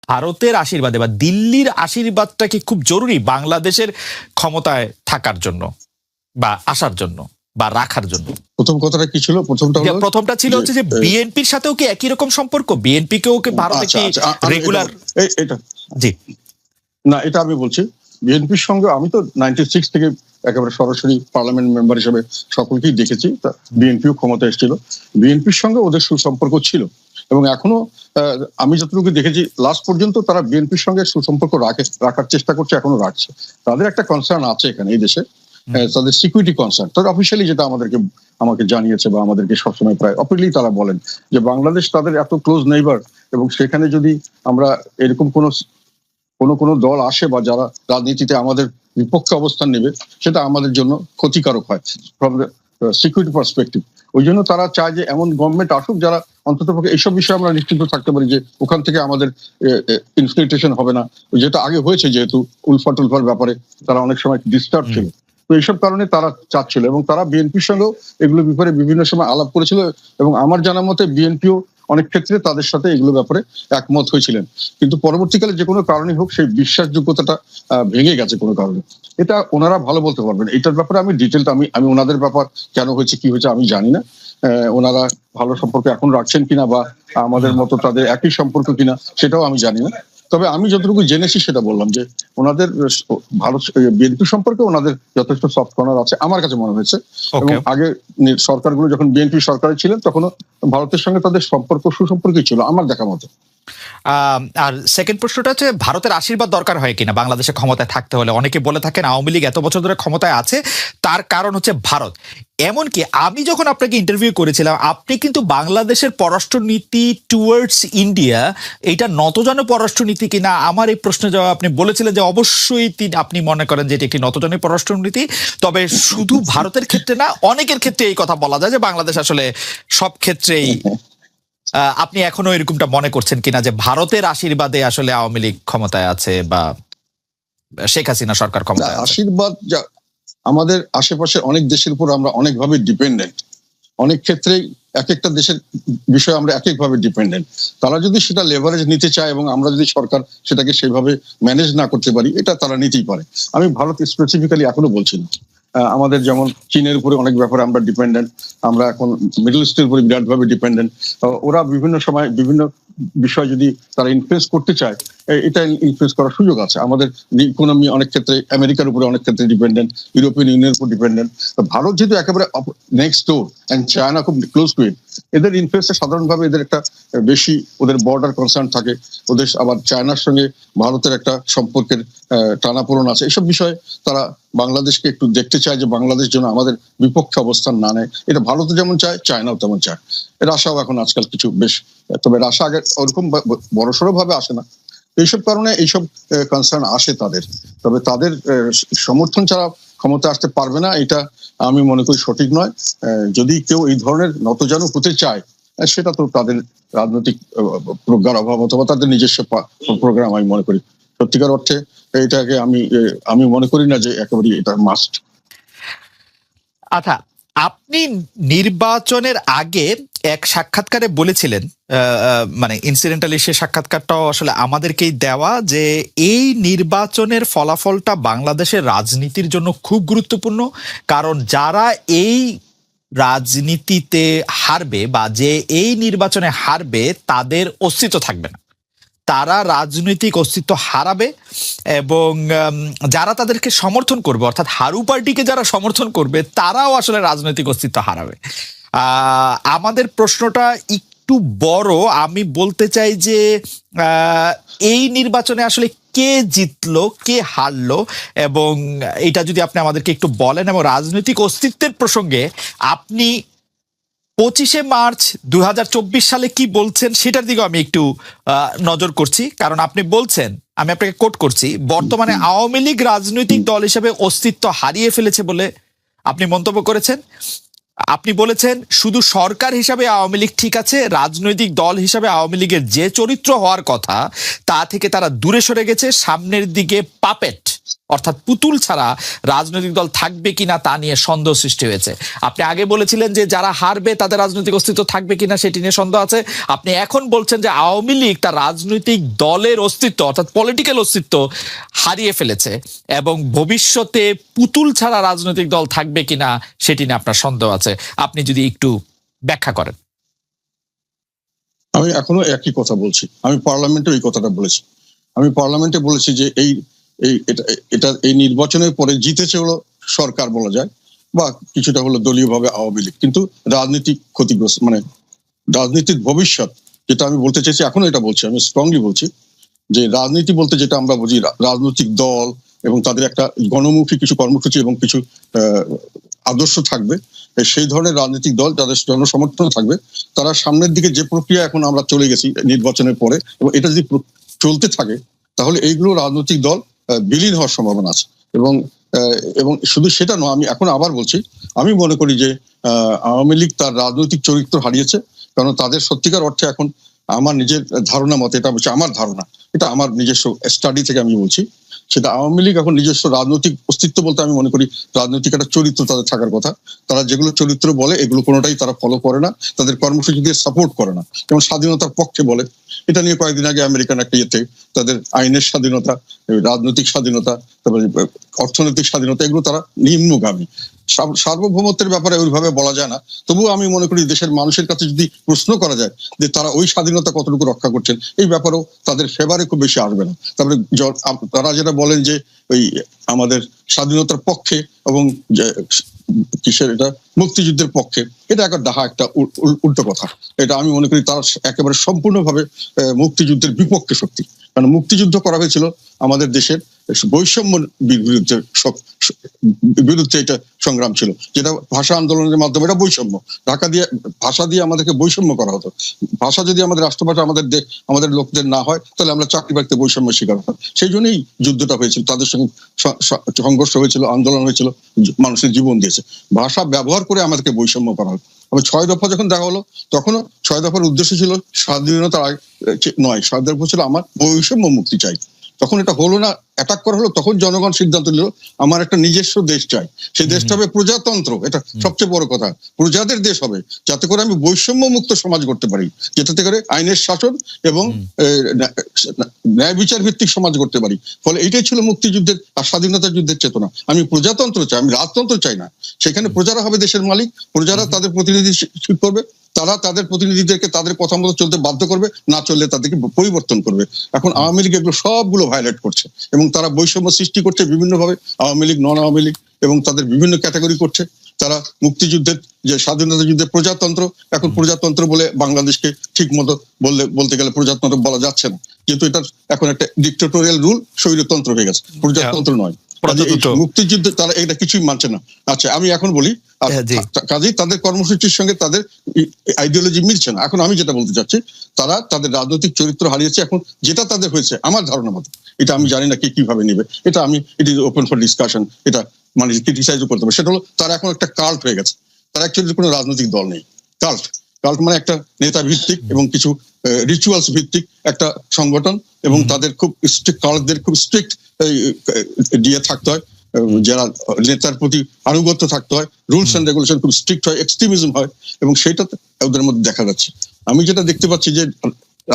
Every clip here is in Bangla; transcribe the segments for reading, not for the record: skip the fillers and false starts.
ভারতের আশীর্বাদে বা দিল্লির আশীর্বাদটা কি খুব জরুরি বাংলাদেশের ক্ষমতায় থাকার জন্য বা আসার জন্য বা রাখার জন্য? প্রথম কথাটা কি ছিল? প্রথমটা ছিল হচ্ছে যে বিএনপির সাথেও কি একই রকম সম্পর্ক? বিএনপি কেও কি ভারতে কি রেগুলার? এটা জি না, এটা আমি বলছি বিএনপির সঙ্গে আমি তো 96 থেকে একেবারে সরাসরি পার্লামেন্ট মেম্বার হিসেবে সকলকেই দেখেছি। বিএনপিও ক্ষমতা এসেছিল, বিএনপির সঙ্গে ওদের সুসম্পর্ক ছিল এবং এখনো আমি যতটুকু দেখেছি লাস্ট পর্যন্ত তারা বিএনপির সঙ্গে সুসম্পর্ক রাখার চেষ্টা করছে, এখনো রাখছে। তাদের একটা কনসার্ন আছে এখানে এই দেশে, তাদের সিকিউরিটি কনসার্ন। তাদের অফিসিয়ালি যেটা আমাকে জানিয়েছে বা আমাদেরকে সবসময় প্রায় অপেনলি তারা বলেন যে বাংলাদেশ তাদের এত ক্লোজ নেইবার এবং সেখানে যদি আমরা এরকম কোনো দল আসে বা যারা রাজনীতিতে আমাদের বিপক্ষে অবস্থান নেবে সেটা আমাদের জন্য ক্ষতিকারক হয় ফ্রম দ্য সিকিউরিটি পার্সপেক্টিভ। ওই জন্য তারা চায় যে এমন গভর্নমেন্ট আসুক যারা অন্তত পক্ষে এইসব বিষয়ে আমরা নিশ্চিন্ত থাকতে পারি যে ওখান থেকে আমাদের ইনফিল্ট্রেশন হবে না, যেটা আগে হয়েছে। যেহেতু উলফার ব্যাপারে তারা অনেক সময় ডিস্টার্ব ছিল, তো এইসব কারণে তারা চাচ্ছিল এবং তারা বিএনপির সঙ্গেও এগুলো ব্যাপারে বিভিন্ন সময় আলাপ করেছিল এবং আমার জানা মতে বিএনপিও অনেক ক্ষেত্রে তাদের সাথে এগুলো ব্যাপারে একমত হয়েছিলেন। কিন্তু পরবর্তীকালে যে কোনো কারণে হোক সেই বিশ্বাসযোগ্যতাটা ভেঙে গেছে কোনো কারণে। এটা ওনারা ভালো বলতে পারবেন। এটার ব্যাপারে আমি ডিটেলটা আমি ওনাদের ব্যাপার কেন হয়েছে কি হয়েছে আমি জানি না। ওনারা ভালো সম্পর্ক এখন রাখছেন কিনা বা আমাদের মতো তাদের একই সম্পর্ক কিনা সেটাও আমি জানি না। তবে আমি যতটুকু জেনেছি সেটা বললাম যে ওনাদের ভারত বিএনপি সম্পর্কে ওনাদের যথেষ্ট সফট কর্নার আছে আমার কাছে মনে হয়েছে। এবং আগে সরকারগুলো যখন বিএনপি সরকারে ছিলেন তখনও ভারতের সঙ্গে তাদের সুসম্পর্কই ছিল আমার দেখা মতো। আর সেকেন্ড প্রশ্নটা হচ্ছে ভারতের আশীর্বাদ দরকার হয় কিনা বাংলাদেশে ক্ষমতায় থাকতে হলে? অনেকে বলে থাকেন আওয়ামী লীগ এত বছর ধরে ক্ষমতায় আছে তার কারণ হচ্ছে ভারত। এমনকি আমি যখন আপনাকে ইন্টারভিউ করেছিলাম আপনি কিন্তু বাংলাদেশের পররাষ্ট্রনীতি টুয়ার্ডস ইন্ডিয়া এটা নতজানু পররাষ্ট্রনীতি কিনা আমার এই প্রশ্নের জবাব আপনি বলেছিলেন যে অবশ্যই আপনি মনে করেন যে এটি একটি নতজানু পররাষ্ট্রনীতি। তবে শুধু ভারতের ক্ষেত্রে না, অনেকের ক্ষেত্রে এই কথা বলা যায় যে বাংলাদেশ আসলে সব ক্ষেত্রেই। আপনি এখনো এরকমটা মনে করছেন কিনা যে ভারতের আশীর্বাদে আসলে আওয়ামী লীগ ক্ষমতায় আছে বা শেখ হাসিনা সরকার ক্ষমতায় আছে? আশীর্বাদ আমাদের আশেপাশে অনেক দেশের উপর আমরা অনেকভাবে ডিপেন্ডেন্ট, অনেক ক্ষেত্রেই এক একটা দেশের বিষয়ে আমরা এক একভাবে ডিপেন্ডেন্ট। তারা যদি সেটা লেভারেজ নিতে চায় এবং আমরা যদি সরকার সেটাকে সেভাবে ম্যানেজ না করতে পারি এটা তারা নিতেই পারে। আমি ভারত স্পেসিফিক্যালি এখনো বলছি না। আমাদের যেমন চীনের উপরে অনেক ব্যাপারে আমরা ডিপেন্ডেন্ট, আমরা এখন মিডল ইস্টের উপরে বিরাটভাবে ডিপেন্ডেন্ট। ওরা বিভিন্ন সময় বিভিন্ন বিষয় যদি তারা ইনফ্লুয়েন্স করতে চায় এটা ইনফ্লুয়েন্স করার সুযোগ আছে। আমাদের ইকোনমি অনেক ক্ষেত্রে আমেরিকার উপরে অনেক ক্ষেত্রে ডিপেন্ডেন্ট, ইউরোপিয়ান ইউনিয়নের উপর ডিপেন্ডেন্ট। ভারত যেহেতু একেবারে নেক্সট ডোর এন্ড চায়না খুব ক্লোজ টু ইট, এদের ইনফ্লুয়েন্সটা সাধারণভাবে এদের একটা বেশি, ওদের বর্ডার কনসার্ন থাকে, ওদের আবার চায়নার সঙ্গে ভারতের একটা সম্পর্কের টানাপোড়েন আছে। এসব বিষয়ে তারা বাংলাদেশকে একটু দেখতে চায় যে বাংলাদেশ যেন আমাদের বিপক্ষে অবস্থান না নেয়। এটা ভারতও যেমন চায়, চায়নাও তেমন চায়। রাশিয়াও এখন আজকাল কিছু বেশ, তবে রাশিয়া আগে ওরকম বড়সড় ভাবে আসে না। এইসব কারণে এইসব কনসার্ন আসে তাদের। তবে তাদের সমর্থন ছাড়া ক্ষমতা আসতে পারবে না এটা আমি মনে করি সঠিক নয়। যদি কেউ এই ধরনের নতজানু হতে চায় সেটা তো তাদের রাজনৈতিক প্রজ্ঞার অভাব অথবা তাদের নিজস্ব প্রোগ্রাম আমি মনে করি। সত্যিকার অর্থে এটাকে আমি মনে করি না যে একেবারে এটা মাস্ট। আচ্ছা, আপনি নির্বাচনের আগে এক সাক্ষাৎকারে বলেছিলেন, মানে ইনসিডেন্টালি সে সাক্ষাৎকারটাও আসলে আমাদেরকেই দেওয়া, যে এই নির্বাচনের ফলাফলটা বাংলাদেশের রাজনীতির জন্য খুব গুরুত্বপূর্ণ। কারণ যারা এই রাজনীতিতে হারবে বা যে এই নির্বাচনে হারবে তাদের অস্তিত্ব থাকবে না, তারা রাজনৈতিক অস্তিত্ব হারাবে এবং যারা তাদেরকে সমর্থন করবে অর্থাৎ হারু পার্টিকে যারা সমর্থন করবে তারাও আসলে রাজনৈতিক অস্তিত্ব হারাবে। আমাদের প্রশ্নটা একটু বড়, আমি বলতে চাই যে এই নির্বাচনে আসলে কে জিতলো কে হারলো এবং এটা যদি আপনি আমাদেরকে একটু বলেন, এবং রাজনৈতিক অস্তিত্বের প্রসঙ্গে আপনি 25শে মার্চ 2024 সালে কি বলছেন সেটার দিকে আমি একটু নজর করছি। কারণ আপনি বলছেন, আমি আপনাকে কোট করছি, বর্তমানে আওয়ামী লীগ রাজনৈতিক দল হিসেবে অস্তিত্ব হারিয়ে ফেলেছে বলে আপনি মন্তব্য করেছেন। আপনি বলেছেন শুধু সরকার হিসাবে আওয়ামী লীগ ঠিক আছে, রাজনৈতিক দল হিসাবে আওয়ামী লীগের যে চরিত্র হওয়ার কথা তা থেকে তারা দূরে সরে গেছে, সামনের দিকে পাপেট অর্থাৎ পুতুল ছাড়া রাজনৈতিক দল থাকবে কিনা তা নিয়ে সন্দেহ সৃষ্টি হয়েছে। আপনি আগে বলেছিলেন যে যারা হারবে তাদের রাজনৈতিক অস্তিত্ব থাকবে কিনা সেটি নিয়ে সন্দেহ আছে। আপনি এখন বলছেন যে আওয়ামী লীগ তার রাজনৈতিক দলের অস্তিত্ব অর্থাৎ পলিটিক্যাল অস্তিত্ব হারিয়ে ফেলেছে এবং ভবিষ্যতে পুতুল ছাড়া রাজনৈতিক দল থাকবে কিনা সেটি নিয়ে আপনার সন্দেহ আছে। আপনি যদি একটু ব্যাখ্যা করেন। আমি এখনো একই কথা বলছি, আমি পার্লামেন্টে এই কথাটা বলেছি। আমি পার্লামেন্টে বলেছি যে এই নির্বাচনের পরে জিতেছে হলো সরকার বলা যায়, বা কিছুটা হলো দলীয়ভাবে আওয়ামী লীগ, কিন্তু রাজনীতিক ক্ষতিগ্রস্ত, মানে রাজনীতির ভবিষ্যৎ যেটা আমি বলতে চাইছি, এখনো এটা বলছি, আমি স্ট্রংলি বলছি যে রাজনীতি বলতে যেটা আমরা বুঝি, রাজনৈতিক দল এবং তাদের একটা গণমুখী কিছু কর্মসূচি এবং কিছু আদর্শ থাকবে, সেই ধরনের রাজনৈতিক দল যাদের জনসমর্থন থাকবে, তারা সামনের দিকে যে প্রক্রিয়া এখন আমরা চলে গেছি নির্বাচনের পরে, এবং এটা যদি চলতে থাকে তাহলে এইগুলো রাজনৈতিক দল বিলীন হওয়ার সম্ভাবনা আছে। এবং এবং শুধু সেটা নয়, আমি এখন আবার বলছি, আমি মনে করি যে আওয়ামী লীগ তার রাজনৈতিক চরিত্র হারিয়েছে, কারণ তাদের সত্যিকার অর্থে এখন আমার নিজের ধারণা মতে, এটা হচ্ছে আমার ধারণা, এটা আমার নিজস্ব স্টাডি থেকে আমি বলছি, সেটা আওয়ামী লীগ এখন নিজস্ব রাজনৈতিক অস্তিত্ব বলতে আমি মনে করি রাজনৈতিক একটা চরিত্র তাদের থাকার কথা। তারা যেগুলো চরিত্র বলে এগুলো কোনোটাই তারা ফলো করে না, তাদের কর্মসূচি দিয়ে সাপোর্ট করে না। যেমন স্বাধীনতার পক্ষে বলে, এটা নিয়ে কয়েকদিন আগে আমেরিকান একটা ইয়েতে তাদের আইনের স্বাধীনতা, রাজনৈতিক স্বাধীনতা, তারপরে অর্থনৈতিক স্বাধীনতা, এগুলো তারা নিম্নগামী। সার্বভৌমত্বের ব্যাপারে ওইভাবে বলা যায় না, তবুও আমি মনে করি দেশের মানুষের কাছে যদি প্রশ্ন করা যায় যে তারা ওই স্বাধীনতা কতটুকু রক্ষা করছেন, এই ব্যাপারেও তাদের ফেভারে খুব বেশি আসবে না। তারপরে তারা যেটা বলেন যে ওই আমাদের স্বাধীনতার পক্ষে এবং কিসের এটা মুক্তিযুদ্ধের পক্ষে, এটা একটা ডাহা, একটা উল্টো কথা। এটা আমি মনে করি তারা একেবারে সম্পূর্ণভাবে মুক্তিযুদ্ধের বিপক্ষে শক্তি, কারণ মুক্তিযুদ্ধ করা হয়েছিল আমাদের দেশের বৈষম্য বিরুদ্ধে, এটা সংগ্রাম ছিল, যেটা ভাষা আন্দোলনের মাধ্যমে, এটা বৈষম্য, ভাষা দিয়ে আমাদেরকে বৈষম্য করা হতো। ভাষা যদি আমাদের রাষ্ট্রভাষা আমাদের লোকদের না হয়, তাহলে আমরা চাকরি বাকরিতে বৈষম্য শিকার হতাম। সেই জন্যই যুদ্ধটা হয়েছিল, তাদের সঙ্গে সংঘর্ষ হয়েছিল, আন্দোলন হয়েছিল, মানুষের জীবন দিয়েছে। ভাষা ব্যবহার করে আমাদেরকে বৈষম্য করা হতো। আবার 6 দফা যখন দেখা হলো, তখনও 6 দফার উদ্দেশ্য ছিল স্বাধীনতার নয়, 6 দফা ছিল আমার বৈষম্য মুক্তি চাই। তখন এটা হলো না, অ্যাটাক করা হলো, তখন জনগণ সিদ্ধান্ত নিল আমার একটা নিজস্ব দেশ চাই, সেই দেশটা হবে প্রজাতন্ত্র, এটা সবচেয়ে বড় কথা, প্রজাদের দেশ হবে, যাতে করে আমি বৈষম্য মুক্ত সমাজ করতে পারি, যেটাতে করে আইনের শাসন এবং ন্যায় বিচার ভিত্তিক সমাজ করতে পারি। ফলে এইটাই ছিল মুক্তিযুদ্ধের আর স্বাধীনতা যুদ্ধের চেতনা। আমি প্রজাতন্ত্র চাই, আমি রাজতন্ত্র চাই না। সেখানে প্রজারা হবে দেশের মালিক, প্রজারা তাদের প্রতিনিধি ঠিক করবে, তারা তাদের প্রতিনিধিদেরকে তাদের কথা মতো চলতে বাধ্য করবে, না চললে তাদেরকে পরিবর্তন করবে। এখন আওয়ামী লীগ এগুলো সবগুলো ভায়োলেট করছে এবং তারা বৈষম্য সৃষ্টি করছে বিভিন্নভাবে, আওয়ামী লীগ, নন আওয়ামী লীগ, এবং তাদের বিভিন্ন ক্যাটাগরি করছে। তারা মুক্তিযুদ্ধের যে স্বাধীনতা যুদ্ধের প্রজাতন্ত্র, এখন প্রজাতন্ত্র বলে বাংলাদেশকে ঠিক মতো বলতে গেলে প্রজাতন্ত্র বলা যাচ্ছে না, যেহেতু এটা এখন একটা ডিক্টেটোরিয়াল রুল, স্বৈরতন্ত্র হয়ে গেছে, প্রজাতন্ত্র নয়। মুক্তিযুদ্ধ তারা এটা কিছুই মানছে না। আচ্ছা, আমি এখন বলি, কাজেই তাদের কর্মসূচির সঙ্গে তাদের আইডিওলজি মিলছে না। এখন আমি যেটা বলতে চাচ্ছি, তারা তাদের রাজনৈতিক চরিত্র হারিয়েছে। এখন যেটা তাদের হয়েছে আমার ধারণা মতো, এটা আমি জানি না কে কিভাবে নেবে, এটা আমি it is open for discussion, এটা মানে ক্রিটিসাইজও করতে হবে। সেটা হলো তারা এখন একটা কাল্ট হয়ে গেছে, তারা অ্যাকচুয়ালি কোনো রাজনৈতিক দল নেই। কাল্ট মানে একটা নেতা ভিত্তিক এবং কিছু রিচুয়ালস ভিত্তিক একটা সংগঠন, এবং তাদের খুব স্ট্রিক্ট, কাল্টদের খুব স্ট্রিক্ট দিয়ে থাকতে হয়, যারা নেতার প্রতি আনুগত্য থাকতে হয়, রুলস এন্ড রেগুলেশন খুব স্ট্রিক্ট হয়, এক্সট্রিমিজম হয়, এবং সেটা ওদের মধ্যে দেখা যাচ্ছে। আমি যেটা দেখতে পাচ্ছি যে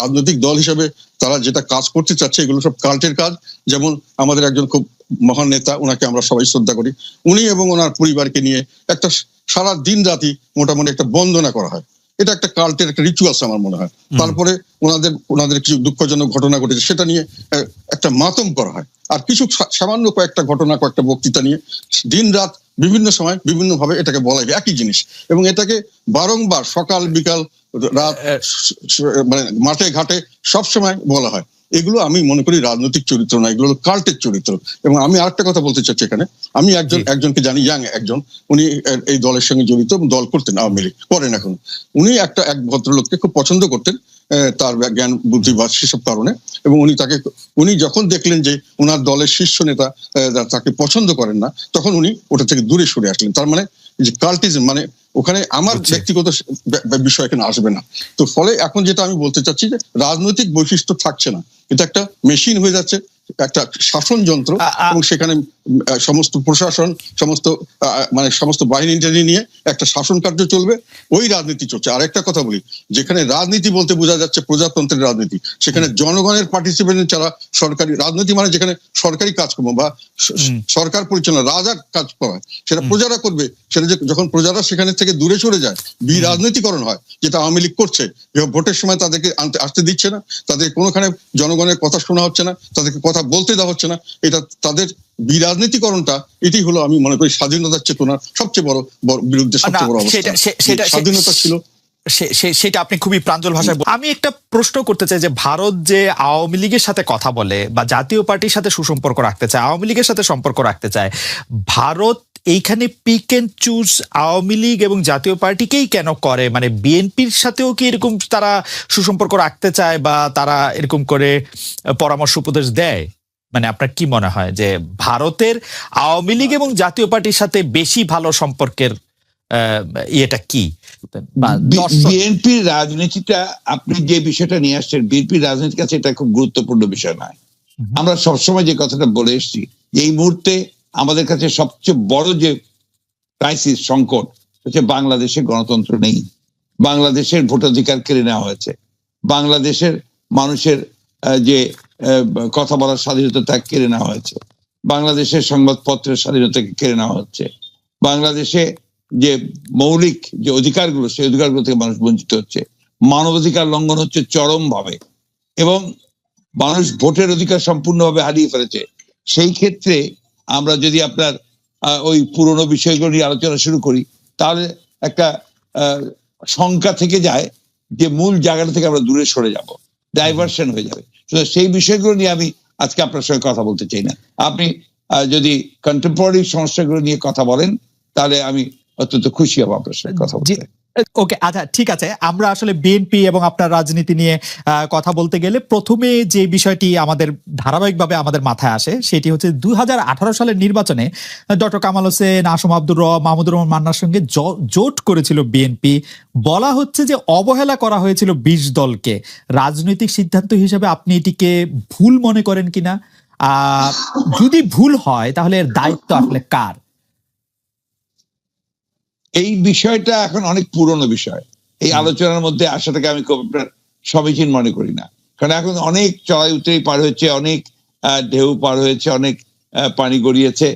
রাজনৈতিক দল হিসেবে তারা যেটা কাজ করতে চাচ্ছে, এগুলো সব কাল্টের কাজ। যেমন আমাদের একজন খুব মহান নেতা, ওনাকে আমরা সবাই শ্রদ্ধা করি, উনি এবং ওনার পরিবারকে নিয়ে একটা সারা দিন রাতি মোটামুটি একটা বন্দনা করা হয়, এটা একটা কাল্টের একটা রিচুয়ালস আমার মনে হয়। তারপরে ওনাদের কিছু দুঃখজনক ঘটনা ঘটেছে, সেটা নিয়ে একটা মাতম করা হয়, আর কিছু সামান্য কয়েকটা ঘটনা, কয়েকটা বক্তৃতা নিয়ে দিন রাত বিভিন্ন সময় বিভিন্ন ভাবে এটাকে বলা হয় একই জিনিস, এবং এটাকে বারংবার সকাল বিকাল রাত মানে মাঠে ঘাটে সবসময় বলা হয়। এগুলো আমি মনে করি রাজনৈতিক চরিত্র না, এগুলো কাল্টের চরিত্র। এবং আমি আরেকটা কথা বলতে চাচ্ছি এখানে, আমি একজনকে জানি, ইয়াং একজন, উনি এই দলের সঙ্গে জড়িত, দল করতেন, আওয়ামী লীগ করেন এখন। উনি এক ভদ্রলোককে খুব পছন্দ করতেন, তার জ্ঞান বুদ্ধি বা সেসব কারণে, এবং উনি যখন দেখলেন যে ওনার দলের শীর্ষ নেতা তাকে পছন্দ করেন না, তখন উনি ওটা থেকে দূরে সরে আসলেন। তার মানে যে কাল্টিজম, মানে ওখানে আমার ব্যক্তিগত বিষয় এখানে আসবে না। তো ফলে এখন যেটা আমি বলতে চাচ্ছি যে রাজনৈতিক বৈশিষ্ট্য থাকছে না, এটা একটা মেশিন হয়ে যাচ্ছে, একটা শাসন যন্ত্র এবং সেখানে সমস্ত প্রশাসন সমস্ত বাহিনী নিয়ে একটা শাসন কার্য চলবে, ওই রাজনীতি চলছে। আর একটা কথা বলি, যেখানে রাজনীতি বলতে বোঝা যাচ্ছে প্রজাতন্ত্রের রাজনীতি, সেখানে জনগণের পার্টিসিপেশন ছাড়া সরকারি রাজনীতি মানে যেখানে সরকারি কাজকর্ম বা সরকার পরিচালনা রাজা কাজ করা হয় সেটা প্রজারা করবে, সেটা যখন প্রজারা সেখানে থেকে দূরে সরে যায় রাজনীতিকরণ হয়, যেটা আওয়ামী লীগ করছে। ভোটের সময় তাদেরকে আসতে দিচ্ছে না, তাদের কোনোখানে জনগণের কথা শোনা হচ্ছে না, তাদেরকে কথা বলতে দেওয়া হচ্ছে না। এটা তাদের বিরাজনীতিকরণটা, এটি হলো আমি মনে করি স্বাধীনতার চেতনার সবচেয়ে বড় বিরুদ্ধে সবচেয়ে বড় অবস্থা। স্বাধীনতা ছিল সেটা আপনি খুবই প্রাঞ্জল ভাষায় আমি একটা প্রশ্ন করতে চাই যে ভারত যে আওয়ামী লীগের সাথে কথা বলে বা জাতীয় পার্টির সাথে সুসম্পর্ক রাখতে চায়, আওয়ামী লীগের সাথে সম্পর্ক রাখতে চায়, ভারত এইখানে pick and choose Awami League এবং জাতীয় পার্টিকেই কেন করে? মানে বিএনপির সাথেও কি এরকম তারা সুসম্পর্ক রাখতে চায় বা তারা এরকম করে পরামর্শ উপদেশ দেয়? মানে আপনার কি মনে হয় যে ভারতের আওয়ামী লীগ এবং জাতীয় পার্টির সাথে বেশি ভালো সম্পর্কের ইয়েটা কি? বিএনপির রাজনীতিটা, আপনি যে বিষয়টা নিয়ে আসছেন, বিএনপির রাজনীতির কাছে এটা খুব গুরুত্বপূর্ণ বিষয় নয়। আমরা সবসময় যে কথাটা বলে এসেছি, এই মুহূর্তে আমাদের কাছে সবচেয়ে বড় যে ক্রাইসিস, সংকট হচ্ছে বাংলাদেশে গণতন্ত্র নেই, বাংলাদেশের ভোটাধিকার কেড়ে নেওয়া হয়েছে, বাংলাদেশের মানুষের যে কথা বলার স্বাধীনতা তা কেড়ে নেওয়া হয়েছে, বাংলাদেশের সংবাদপত্রের স্বাধীনতাকে কেড়ে নেওয়া হচ্ছে, বাংলাদেশে যে মৌলিক যে অধিকারগুলো, সেই অধিকারগুলো থেকে মানুষ বঞ্চিত হচ্ছে, মানবাধিকার লঙ্ঘন হচ্ছে চরমভাবে, এবং মানুষ ভোটের অধিকার সম্পূর্ণভাবে হারিয়ে ফেলেছে। সেই ক্ষেত্রে আমরা যদি আপনার ওই পুরনো বিষয়গুলো নিয়ে আলোচনা শুরু করি, তাহলে একটা শঙ্কা থেকে যায় যে মূল জায়গাটা থেকে আমরা দূরে সরে যাব, ডাইভার্সন হয়ে যাবে। সেই বিষয়গুলো নিয়ে আমি আজকে আপনার সঙ্গে কথা বলতে চাই না। আপনি যদি কন্টেম্পোরারি সমস্যাগুলো নিয়ে কথা বলেন, তাহলে আমি অত্যন্ত খুশি হব আপনার সঙ্গে কথা বলতে। ওকে, আচ্ছা ঠিক আছে। আমরা আসলে বিএনপি এবং আপনার রাজনীতি নিয়ে কথা বলতে গেলে প্রথমে যে বিষয়টি আমাদের ধারাবাহিকভাবে আমাদের মাথায় আসে সেটি হচ্ছে 2018 সালের নির্বাচনে ডক্টর কামাল হোসেন, আসম আব্দুর রব, মাহমুদুর রহমান মান্নার সঙ্গে জোট করেছিল বিএনপি। বলা হচ্ছে যে অবহেলা করা হয়েছিল 20 দলকে। রাজনৈতিক সিদ্ধান্ত হিসেবে আপনি এটিকে ভুল মনে করেন কিনা? যদি ভুল হয় তাহলে এর দায়িত্ব আসলে কার? এই বিষয়টা এখন অনেক পুরনো বিষয়, এই আলোচনার মধ্যে আসাটাকে আমি খুব আপনার সমীচীন মনে করি না। কারণ এখন অনেক চড়াই উতরাই পার হয়েছে, অনেক ঢেউ পার হয়েছে, অনেক পানি গড়িয়েছে।